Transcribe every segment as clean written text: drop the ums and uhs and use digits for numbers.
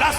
10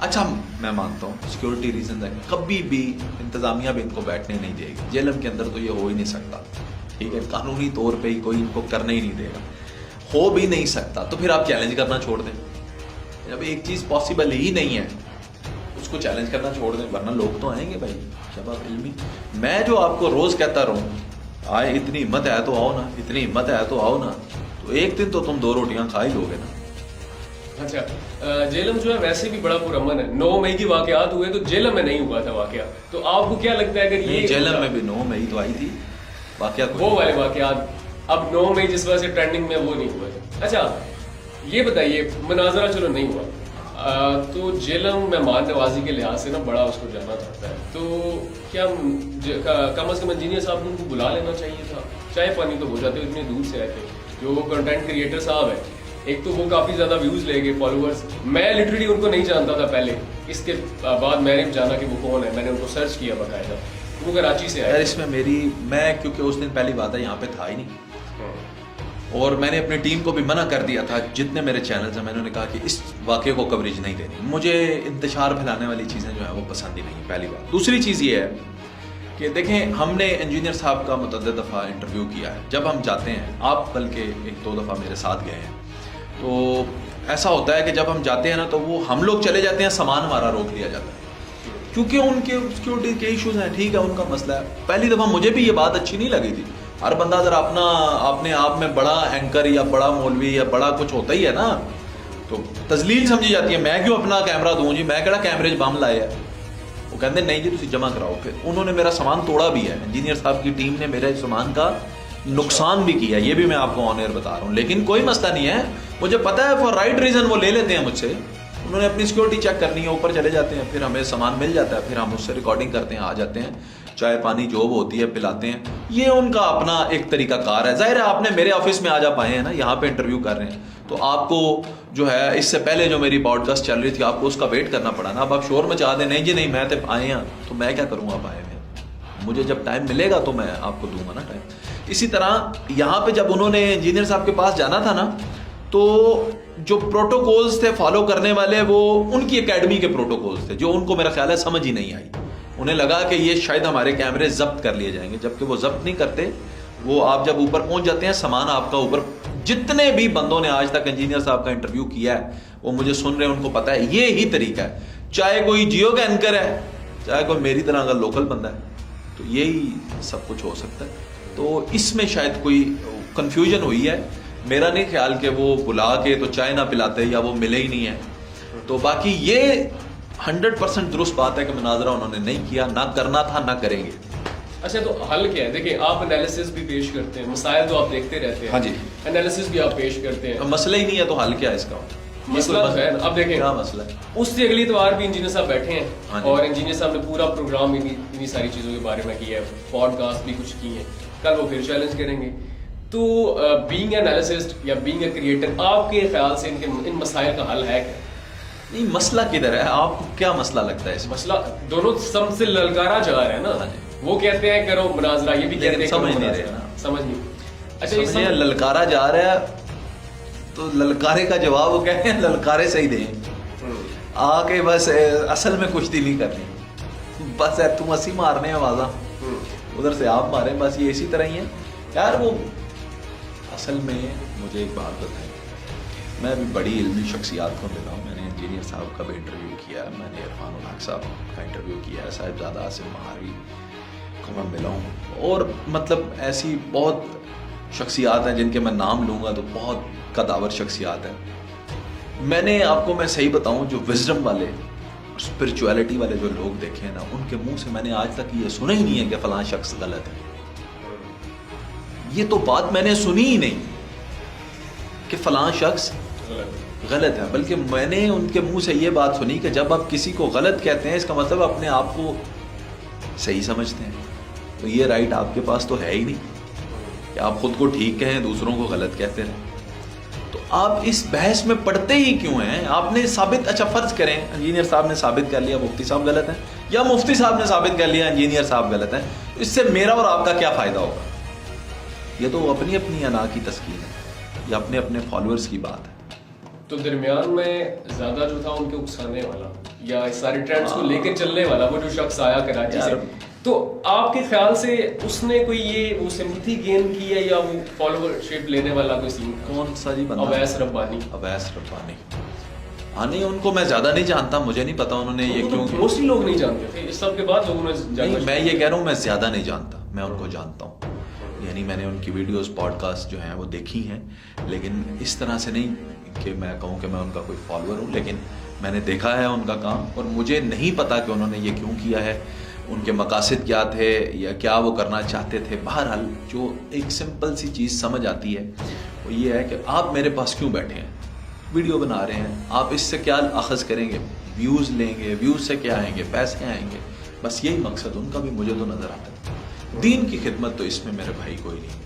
اچھا میں مانتا ہوں سیکورٹی ریزن ہے, کبھی بھی انتظامیہ بھی ان کو بیٹھنے نہیں دے گی. جیلم کے اندر تو یہ ہو ہی نہیں سکتا, ٹھیک ہے, قانونی طور پہ ہی کوئی ان کو کرنے ہی نہیں دے گا, ہو بھی نہیں سکتا. تو پھر آپ چیلنج کرنا چھوڑ دیں. جب ایک چیز پاسبل ہی نہیں ہے اس کو چیلنج کرنا چھوڑ دیں, ورنہ لوگ تو آئیں گے بھائی. جب آپ علمی, میں جو آپ کو روز کہتا رہوں آئے, اتنی ہمت ہے تو آؤ نا, اتنی ہمت ہے تو آؤ نا, تو ایک دن تو تم 2 روٹیاں کھا ہی لوگے نا. اچھا جیلم جو ہے ویسے بھی بڑا پرامن ہے. 9 مئی کی واقعات ہوئے تو جیلم میں نہیں ہوا تھا واقعہ, تو آپ کو کیا لگتا ہے اگر یہ جیلم میں بھی 9 مئی تو آئی تھی واقعہ, وہ والے واقعات, اب 9 مئی جس وجہ سے ٹرینڈنگ میں وہ نہیں ہوا ہے. اچھا یہ بتائیے, مناظرہ چلو نہیں ہوا تو جیلم مہمان نوازی کے لحاظ سے نا بڑا اس کو جانا چاہتا ہے, تو کیا کم از کم انجینئر صاحب کو ان کو بلا لینا چاہیے تھا؟ چائے پانی تو ہو جاتے, اتنے دور سے آئے تھے. جو کنٹینٹ کریٹر صاحب ہے, ایک تو وہ کافی زیادہ ویوز لے گئے, فالوورز. میں لٹرلی ان کو نہیں جانتا تھا پہلے, اس کے بعد میں نے جانا کہ وہ کون ہے, میں نے ان کو سرچ کیا باقاعدہ. وہ کراچی سے آئے. اس میں میں کیونکہ اس دن پہلی بات ہے یہاں پہ تھا ہی نہیں, اور میں نے اپنی ٹیم کو بھی منع کر دیا تھا, جتنے میرے چینلز ہیں میں نے کہا کہ اس واقعے کو کوریج نہیں دینی. مجھے انتشار پھیلانے والی چیزیں جو ہیں وہ پسند ہی نہیں, پہلی بات. دوسری چیز یہ ہے کہ دیکھیں, ہم نے انجینئر صاحب کا متعدد دفعہ انٹرویو کیا ہے. جب ہم جاتے ہیں, آپ بلکہ 1-2 دفعہ میرے ساتھ گئے ہیں, تو ایسا ہوتا ہے کہ جب ہم جاتے ہیں نا تو وہ ہم لوگ چلے جاتے ہیں, سامان ہمارا روک لیا جاتا ہے کیونکہ ان کے سیکورٹی کے ایشوز ہیں. ٹھیک ہے, ان کا مسئلہ ہے. پہلی دفعہ مجھے بھی یہ بات اچھی نہیں لگی تھی. ہر بندہ اگر اپنے آپ میں بڑا اینکر یا بڑا مولوی یا بڑا کچھ ہوتا ہی ہے نا, تو تذلیل سمجھی جاتی ہے. میں کیوں اپنا کیمرہ دوں جی, میں کہڑا کیمرے بم لائے ہے. وہ کہتے ہیں نہیں جی تسی جمع کراؤ. پھر انہوں نے میرا سامان توڑا بھی ہے, انجینئر صاحب کی ٹیم نے میرے سامان کا نقصان بھی کیا, یہ بھی میں آپ کو آن ایئر بتا رہا ہوں. لیکن کوئی مسئلہ نہیں ہے, مجھے پتا ہے فار رائٹ ریزن وہ لے لیتے ہیں مجھ سے. انہوں نے اپنی سیکورٹی چیک کرنی ہے, اوپر چلے جاتے ہیں, پھر ہمیں سامان مل جاتا ہے, پھر ہم اس سے ریکارڈنگ کرتے ہیں, آ جاتے ہیں, چائے پانی جو ہوتی ہے پلاتے ہیں. یہ ان کا اپنا ایک طریقہ کار ہے. ظاہر ہے آپ نے میرے آفس میں آج آپ آئے ہیں نا, یہاں پہ انٹرویو کر رہے ہیں, تو آپ کو جو ہے اس سے پہلے جو میری پوڈ کاسٹ چل رہی تھی آپ کو اس کا ویٹ کرنا پڑا نا. اب آپ شور مچا دیں نہیں جی نہیں میں تو آئے ہیں, تو میں کیا کروں, آپ آئے ہیں, مجھے جب ٹائم ملے گا تو میں آپ کو دوں گا نا ٹائم. اسی طرح یہاں پہ جب انہوں نے انجینئر صاحب کے پاس جانا تھا نا, تو جو پروٹوکولز تھے فالو کرنے والے, وہ ان کی اکیڈمی کے پروٹوکولز تھے, جو ان کو میرا خیال ہے سمجھ ہی نہیں آئی. انہیں لگا کہ یہ شاید ہمارے کیمرے ضبط کر لیے جائیں گے, جبکہ وہ ضبط نہیں کرتے. وہ آپ جب اوپر پہنچ جاتے ہیں, سامان آپ کا اوپر. جتنے بھی بندوں نے آج تک انجینئر صاحب کا انٹرویو کیا ہے وہ مجھے سن رہے ہیں, ان کو پتا ہے یہ ہی طریقہ ہے. چاہے کوئی جیو کا اینکر ہے, چاہے کوئی میری طرح کا لوکل بندہ ہے, تو یہی سب کچھ ہو سکتا ہے. تو اس میں شاید کوئی کنفیوژن ہوئی ہے. میرا نہیں خیال کہ وہ بلا کے تو چائے نہ پلاتے یا وہ ملے ہی نہیں ہے. تو باقی یہ 100% درست بات ہے کہ مناظرہ انہوں نے نہیں کیا, نہ کرنا تھا, نہ کریں گے. اچھا تو حل کیا ہے؟ دیکھیں آپ انالیسس بھی پیش کرتے ہیں, مسائل تو آپ دیکھتے رہتے ہیں. ہاں جی, انالیسس بھی آپ پیش کرتے ہیں. مسئلہ ہی نہیں ہے تو حل کیا ہے اس کا؟ مسئلہ تو ہے. اب دیکھیں کیا مسئلہ ہے, اس سے اگلی اتوار بھی انجینئر صاحب بیٹھے ہیں, اور انجینئر صاحب نے پورا پروگرام انہی ساری چیزوں کے بارے میں کیا ہے, پوڈ کاسٹ بھی کچھ کی ہیں. کل وہ پھر چیلنج کریں گے. تو بینگ این انالیسسٹ یا بینگ اے کریٹر, آپ کے خیال سے ان مسائل کا حل ہے کیا؟ نہیں, مسئلہ کدھر ہے, آپ کو کیا مسئلہ لگتا ہے اس مسئلہ دونوں سم سے للکارا جا رہا ہے نا. وہ کہتے ہیں کرو مناظرہ, یہ بھی کہتے ہیں سمجھ نہیں رہے نا, سمجھ نہیں. اچھا یہ للکارا جا رہا ہے, تو للکارے کا جواب وہ کہتے ہیں للکارے سے ہی دیں, آ کے بس اصل میں کچھ نہیں کرنی, بس تم اسی مارنے ہیں آوازاں, ادھر سے آپ ماریں, بس یہ اسی طرح ہی ہے یار. وہ اصل میں مجھے ایک بات بتائیں, میں ابھی بڑی علمی شخصیات کو ملا ہوں. میں نے انجینئر صاحب کا بھی انٹرویو کیا ہے, میں نے عرفان الحق صاحب کا انٹرویو کیا ہے, صاحبزادہ آصف مہاروی کو میں ملا ہوں, اور مطلب ایسی بہت شخصیات ہیں جن کے میں نام لوں گا تو بہت قداور شخصیات ہیں. میں نے آپ کو میں صحیح بتاؤں, جو وزڈم والے اسپرچویلٹی والے جو لوگ دیکھے ہیں نا, ان کے منہ سے میں نے آج تک یہ سنا ہی نہیں ہے کہ فلاں شخص غلط ہے. یہ تو بات میں نے سنی ہی نہیں کہ فلاں شخص غلط ہے, بلکہ میں نے ان کے منہ سے یہ بات سنی کہ جب آپ کسی کو غلط کہتے ہیں اس کا مطلب اپنے آپ کو صحیح سمجھتے ہیں. تو یہ رائٹ آپ کے پاس تو ہے ہی نہیں کہ آپ خود کو ٹھیک کہیں, دوسروں کو غلط کہتے رہیں. تو آپ اس بحث میں پڑھتے ہی کیوں ہیں؟ آپ نے ثابت, اچھا فرض کریں انجینئر صاحب نے ثابت کر لیا مفتی صاحب غلط ہیں, یا مفتی صاحب نے ثابت کر لیا انجینئر صاحب غلط ہیں, اس سے میرا اور آپ کا کیا فائدہ ہوگا؟ یہ تو اپنی اپنی انا کی تسکین ہے, یا اپنے اپنے فالوورز کی بات ہے. تو درمیان میں زیادہ جو تھا ان کے اکسانے والا یا اس سارے ٹرینڈز کو لے کے چلنے والا وہ جو شخص آیا کراچی سے, یار تو آپ کے خیال سے اس نے کوئی یہ وہ سمپتھی گین کی ہے یا وہ فالوور شپ لینے والا کوئی سین؟ کون سا جی بندہ؟ اویس ربانی. اویس ربانی, ہاں نہیں ان کو میں زیادہ نہیں جانتا, مجھے نہیں پتا انہوں نے یہ کیوں. موسٹلی لوگ نہیں جانتے تھے, اس سب کے بعد لوگوں نے نہیں, میں یہ کہہ رہا ہوں میں زیادہ نہیں جانتا, میں ان کو جانتا ہوں, یعنی میں نے ان کی ویڈیوز پوڈ کاسٹ جو ہیں وہ دیکھی ہیں, لیکن اس طرح سے نہیں کہ میں کہوں کہ میں ان کا کوئی فالوور ہوں, لیکن میں نے دیکھا ہے ان کا کام, اور مجھے نہیں پتا کہ انہوں نے یہ کیوں کیا ہے, ان کے مقاصد کیا تھے یا کیا وہ کرنا چاہتے تھے. بہرحال جو ایک سمپل سی چیز سمجھ آتی ہے وہ یہ ہے کہ آپ میرے پاس کیوں بیٹھے ہیں, ویڈیو بنا رہے ہیں, آپ اس سے کیا اخذ کریں گے, ویوز لیں گے, ویوز سے کیا آئیں گے, پیسے آئیں گے, بس یہی مقصد ان کا بھی مجھے تو نظر آتا ہے. دین کی خدمت تو اس میں میرے بھائی کوئی نہیں.